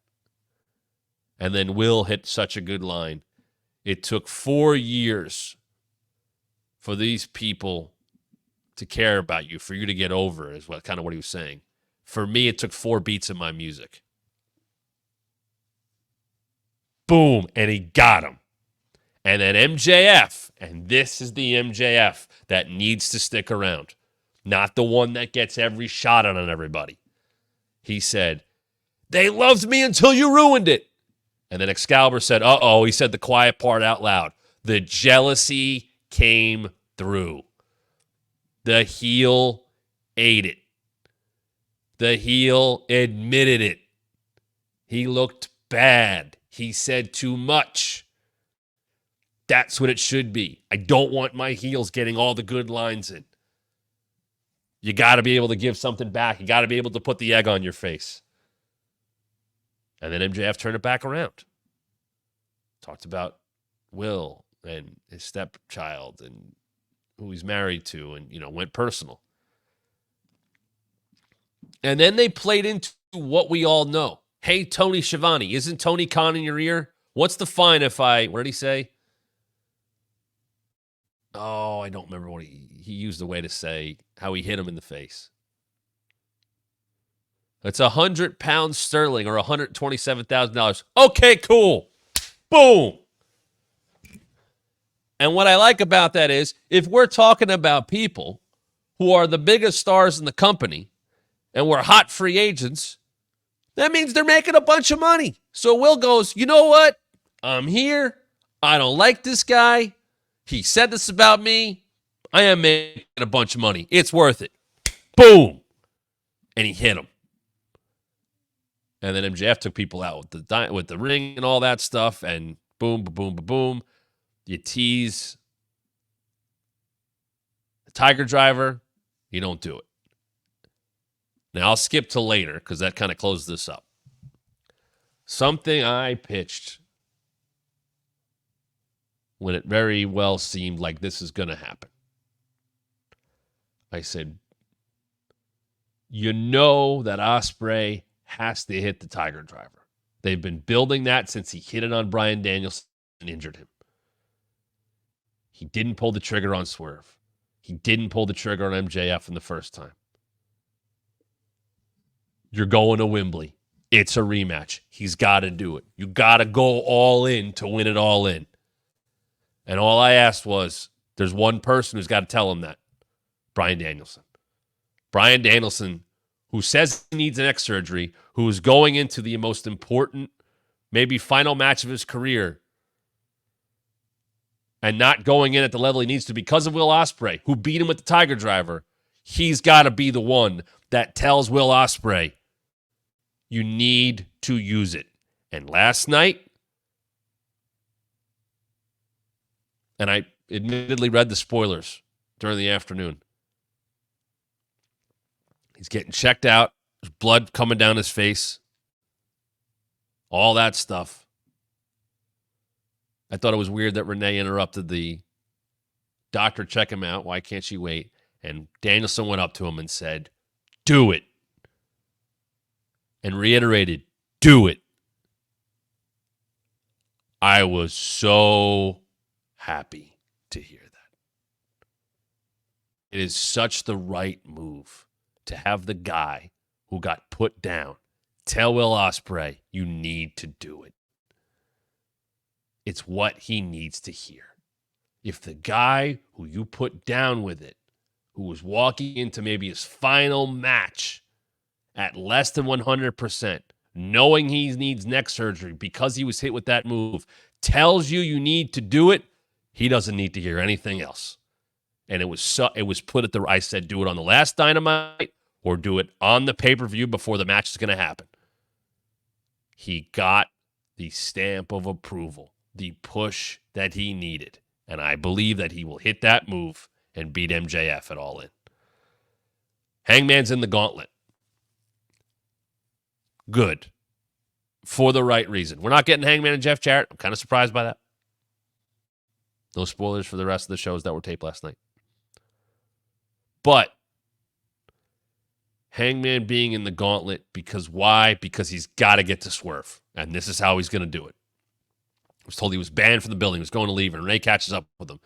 Speaker 1: And then Will hit such a good line. It took 4 years for these people to care about you, for you to get over, is what kind of what he was saying. For me, it took 4 beats in my music. Boom, and he got him. And then MJF, and this is the MJF that needs to stick around, not the one that gets every shot on everybody. He said, they loved me until you ruined it. And then Excalibur said, uh-oh, he said the quiet part out loud. The jealousy came through. The heel ate it. The heel admitted it. He looked bad. He said too much. That's what it should be. I don't want my heels getting all the good lines in. You got to be able to give something back. You got to be able to put the egg on your face. And then MJF turned it back around. Talked about Will and his stepchild and who he's married to and, went personal. And then they played into what we all know. Hey, Tony Schiavone, isn't Tony Khan in your ear? What's the fine if what did he say? Oh, I don't remember what he used the way to say how he hit him in the face. It's 100 pounds sterling or $127,000. Okay, cool. Boom. And what I like about that is if we're talking about people who are the biggest stars in the company and we're hot free agents, that means they're making a bunch of money. So Will goes, you know what? I'm here. I don't like this guy. He said this about me. I am making a bunch of money. It's worth it. Boom! And he hit him. And then MJF took people out with the ring and all that stuff, and boom, boom, boom, boom. You tease the Tiger Driver, you don't do it. Now, I'll skip to later because that kind of closed this up. Something I pitched when it very well seemed like this is going to happen. I said, you know that Osprey has to hit the Tiger Driver. They've been building that since he hit it on Bryan Danielson and injured him. He didn't pull the trigger on Swerve. He didn't pull the trigger on MJF in the first time. You're going to Wembley. It's a rematch. He's got to do it. You got to go all in to win it all in. And all I asked was, there's one person who's got to tell him that. Bryan Danielson. Bryan Danielson, who says he needs neck surgery, who is going into the most important, maybe final match of his career, and not going in at the level he needs to because of Will Ospreay, who beat him with the Tiger Driver. He's got to be the one that tells Will Ospreay, you need to use it. And last night, and I admittedly read the spoilers during the afternoon, he's getting checked out. There's blood coming down his face. All that stuff. I thought it was weird that Renee interrupted the doctor check him out. Why can't she wait? And Danielson went up to him and said, do it. And reiterated, do it. I was so happy to hear that. It is such the right move to have the guy who got put down tell Will Ospreay, you need to do it. It's what he needs to hear. If the guy who you put down with it, who was walking into maybe his final match at less than 100%, knowing he needs neck surgery because he was hit with that move, tells you you need to do it, he doesn't need to hear anything else. And it was put at the, I said, do it on the last Dynamite or do it on the pay-per-view before the match is going to happen. He got the stamp of approval, the push that he needed. And I believe that he will hit that move and beat MJF at All In. Hangman's in the gauntlet. Good. For the right reason. We're not getting Hangman and Jeff Jarrett. I'm kind of surprised by that. No spoilers for the rest of the shows that were taped last night. But Hangman being in the gauntlet, because why? Because he's got to get to Swerve. And this is how he's going to do it. I was told he was banned from the building. He was going to leave, and Ray catches up with him.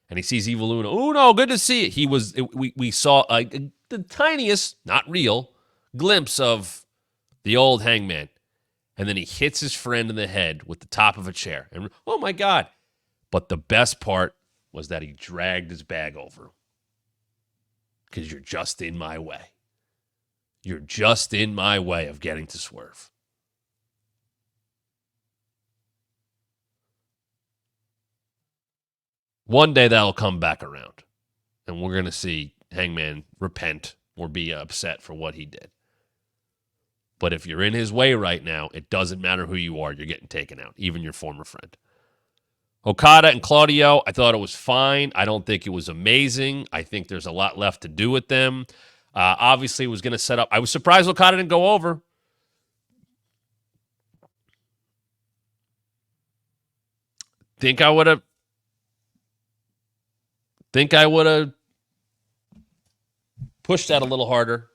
Speaker 1: And he sees Evil Luna. Oh, no, good to see it. We saw the tiniest, not real, glimpse of the old Hangman. And then he hits his friend in the head with the top of a chair. And oh, my God. But the best part was that he dragged his bag over him. Because you're just in my way. You're just in my way of getting to Swerve. One day that'll come back around. And we're going to see Hangman repent or be upset for what he did. But if you're in his way right now, it doesn't matter who you are. You're getting taken out, even your former friend. Okada and Claudio, I thought it was fine. I don't think it was amazing. I think there's a lot left to do with them. Obviously, it was going to set up. I was surprised Okada didn't go over. Think I would have pushed that a little harder.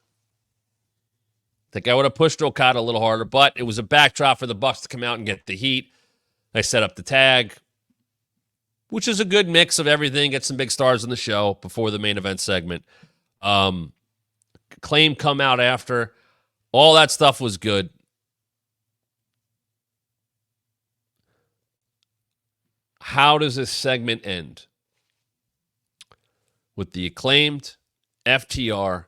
Speaker 1: Think I would have pushed Okada a little harder, but it was a backdrop for the Bucks to come out and get the heat. They set up the tag, which is a good mix of everything. Get some big stars in the show before the main event segment. Claim come out after. All that stuff was good. How does this segment end? With the Acclaimed, FTR,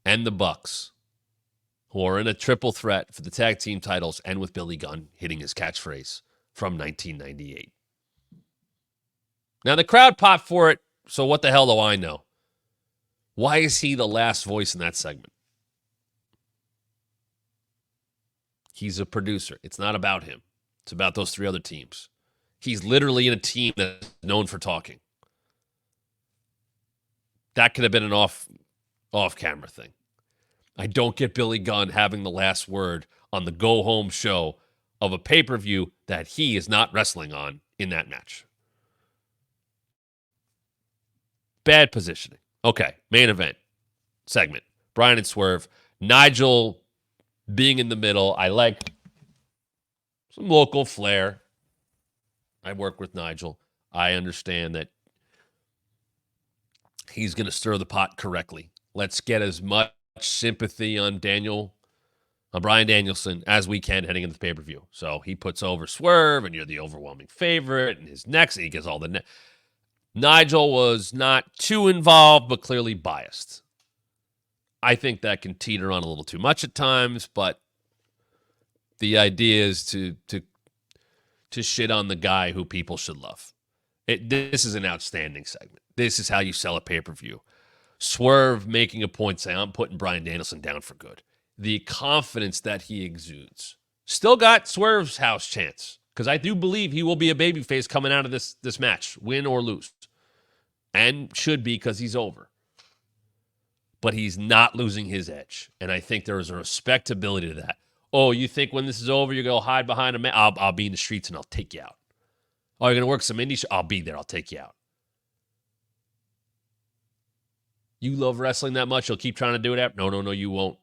Speaker 1: and the Bucks, who are in a triple threat for the tag team titles, and with Billy Gunn hitting his catchphrase from 1998. Now, the crowd popped for it, so what the hell do I know? Why is he the last voice in that segment? He's a producer. It's not about him. It's about those three other teams. He's literally in a team that's known for talking. That could have been an off-camera thing. I don't get Billy Gunn having the last word on the go-home show of a pay-per-view that he is not wrestling on in that match. Bad positioning. Okay, main event segment. Bryan and Swerve. Nigel being in the middle. I like some local flair. I work with Nigel. I understand that he's going to stir the pot correctly. Let's get as much sympathy on Bryan Danielson as we can heading into the pay-per-view. So he puts over Swerve, and you're the overwhelming favorite, and his next, he gets all the Nigel was not too involved, but clearly biased. I think that can teeter on a little too much at times, but the idea is to shit on the guy who people should love. This is an outstanding segment. This is how you sell a pay-per-view. Swerve making a point saying, I'm putting Bryan Danielson down for good. The confidence that he exudes. Still got Swerve's house chance, because I do believe he will be a babyface coming out of this match, win or lose. And should be, because he's over. But he's not losing his edge. And I think there is a respectability to that. Oh, you think when this is over, you go hide behind a man? I'll be in the streets and I'll take you out. Oh, you're going to work some indie? I'll be there. I'll take you out. You love wrestling that much? You'll keep trying to do it? No, you won't.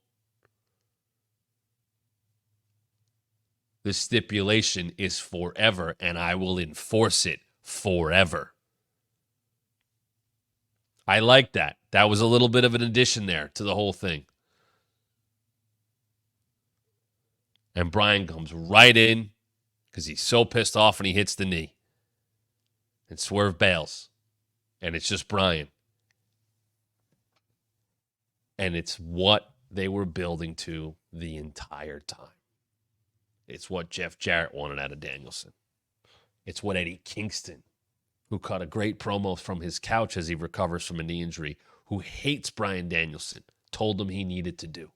Speaker 1: The stipulation is forever, and I will enforce it forever. I like that. That was a little bit of an addition there to the whole thing. And Bryan comes right in because he's so pissed off when he hits the knee. And Swerve bails. And it's just Bryan. And it's what they were building to the entire time. It's what Jeff Jarrett wanted out of Danielson. It's what Eddie Kingston, who cut a great promo from his couch as he recovers from a knee injury, who hates Bryan Danielson, told him he needed to do.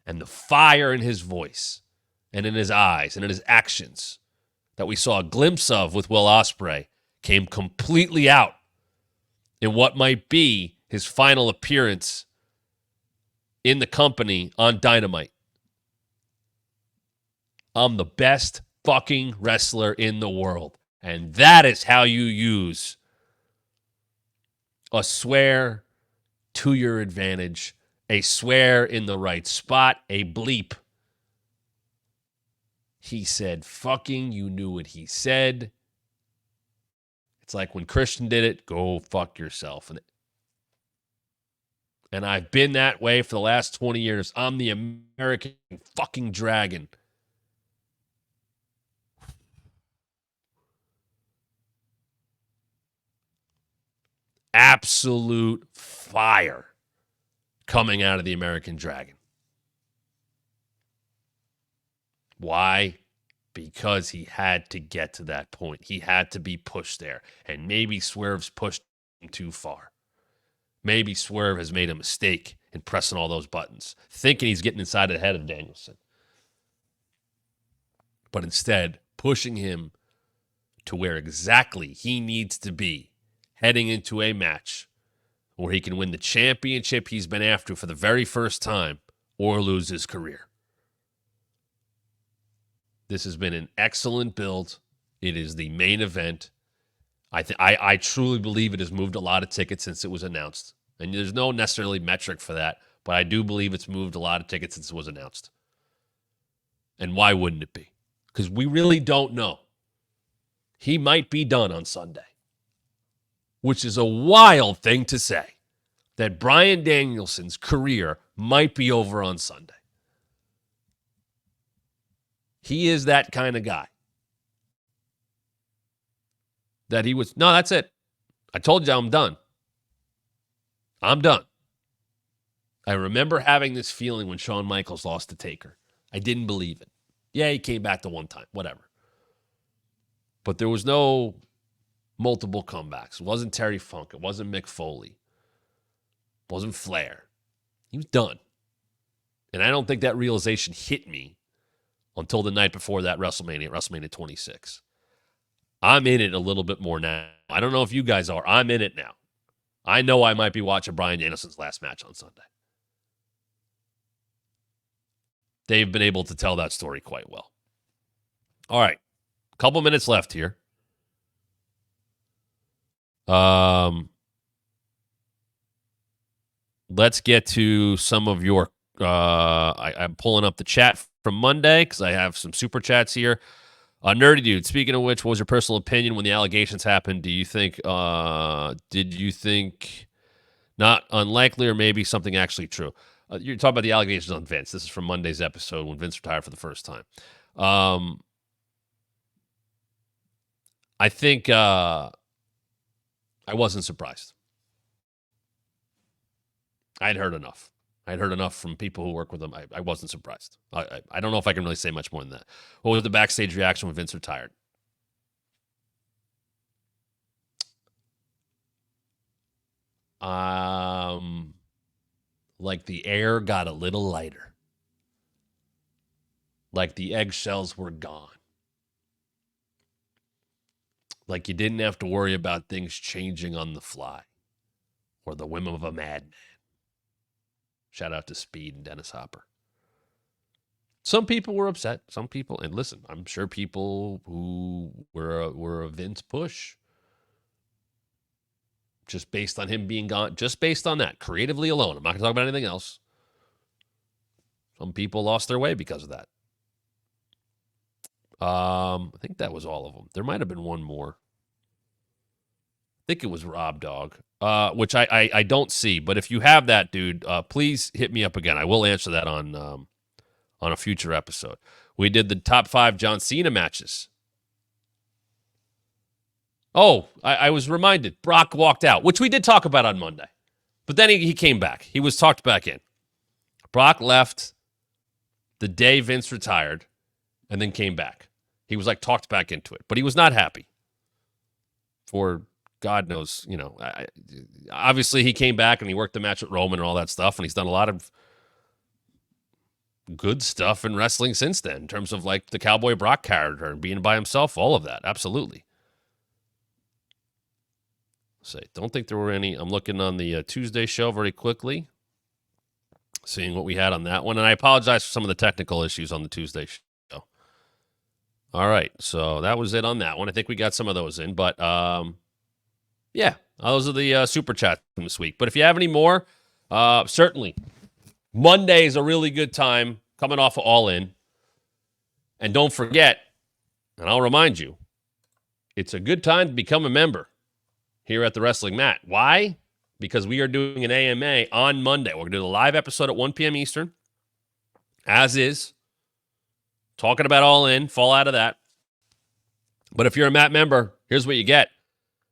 Speaker 1: And the fire in his voice and in his eyes and in his actions that we saw a glimpse of with Will Osprey came completely out in what might be his final appearance in the company on Dynamite. I'm the best fucking wrestler in the world. And that is how you use a swear to your advantage, a swear in the right spot, a bleep. He said, fucking, you knew what he said. It's like when Christian did it, go fuck yourself. And I've been that way for the last 20 years. I'm the American fucking dragon. Absolute fire coming out of the American Dragon. Why? Because he had to get to that point. He had to be pushed there. And maybe Swerve's pushed him too far. Maybe Swerve has made a mistake in pressing all those buttons, thinking he's getting inside the head of Danielson. But instead, pushing him to where exactly he needs to be heading into a match where he can win the championship he's been after for the very first time or lose his career. This has been an excellent build. It is the main event. I truly believe it has moved a lot of tickets since it was announced. And there's no necessarily metric for that, but I do believe it's moved a lot of tickets since it was announced. And why wouldn't it be? Because we really don't know. He might be done on Sunday. Which is a wild thing to say, that Bryan Danielson's career might be over on Sunday. He is that kind of guy. That he was, no, that's it. I told you I'm done. I'm done. I remember having this feeling when Shawn Michaels lost to Taker. I didn't believe it. Yeah, he came back the one time, whatever. But there was no multiple comebacks. It wasn't Terry Funk. It wasn't Mick Foley. Wasn't Flair. He was done. And I don't think that realization hit me until the night before that WrestleMania 26. I'm in it a little bit more now. I don't know if you guys are. I'm in it now. I know I might be watching Bryan Danielson's last match on Sunday. They've been able to tell that story quite well. All right. A couple minutes left here. Let's get to some of your I'm pulling up the chat from Monday because I have some super chats here. Nerdy Dude, speaking of which, what was your personal opinion when the allegations happened? Did you think not unlikely or maybe something actually true? You're talking about the allegations on Vince. This is from Monday's episode when Vince retired for the first time. I think I wasn't surprised. I'd heard enough. I'd heard enough from people who work with him. I wasn't surprised. I don't know if I can really say much more than that. What was the backstage reaction when Vince retired? Like the air got a little lighter. Like the eggshells were gone. Like you didn't have to worry about things changing on the fly or the whim of a madman. Shout out to Speed and Dennis Hopper. Some people were upset. Some people, and listen, I'm sure people who were a Vince push, just based on him being gone, just based on that, creatively alone. I'm not going to talk about anything else. Some people lost their way because of that. I think that was all of them. There might have been one more. I think it was Rob Dog, which I don't see. But if you have that, dude, please hit me up again. I will answer that on a future episode. We did the top 5 John Cena matches. Oh, I was reminded. Brock walked out, which we did talk about on Monday. But then he came back. He was talked back in. Brock left the day Vince retired and then came back. He was like talked back into it. But he was not happy. For God knows, obviously he came back and he worked the match with Roman and all that stuff. And he's done a lot of good stuff in wrestling since then in terms of like the Cowboy Brock character and being by himself, all of that. Absolutely. Don't think there were any. I'm looking on the Tuesday show very quickly, seeing what we had on that one. And I apologize for some of the technical issues on the Tuesday show. All right. So that was it on that one. I think we got some of those in. But, yeah, those are the super chats from this week. But if you have any more, certainly. Monday is a really good time coming off of All In. And don't forget, and I'll remind you, it's a good time to become a member here at the Wrestling Mat. Why? Because we are doing an AMA on Monday. We're going to do a live episode at 1 p.m. Eastern, as is. Talking about All In, fall out of that. But if you're a Mat member, here's what you get.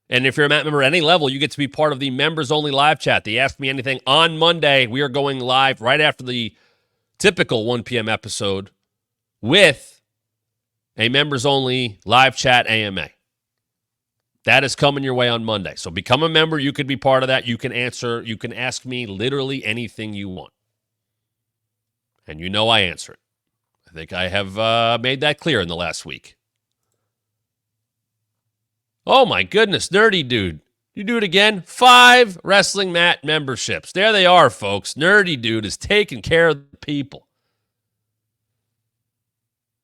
Speaker 1: And if you're a Mat member at any level, you get to be part of the members-only live chat. The Ask Me Anything on Monday. We are going live right after the typical 1 p.m. episode with a members-only live chat AMA. That is coming your way on Monday. So become a member. You can be part of that. You can ask me literally anything you want. And you know I answer it. I think I have made that clear in the last week. Oh my goodness, Nerdy Dude. You do it again? 5 Wrestling Mat memberships. There they are, folks. Nerdy Dude is taking care of the people.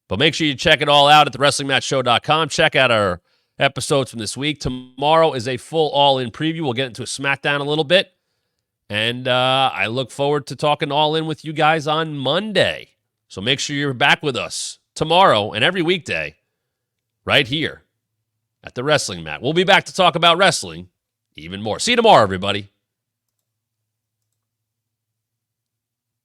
Speaker 1: But make sure you check it all out at thewrestlingmatshow.com. Check out our episodes from this week. Tomorrow is a full All-In preview. We'll get into a SmackDown a little bit. And I look forward to talking All In with you guys on Monday. So make sure you're back with us tomorrow and every weekday right here at the Wrestling Mat. We'll be back to talk about wrestling even more. See you tomorrow, everybody.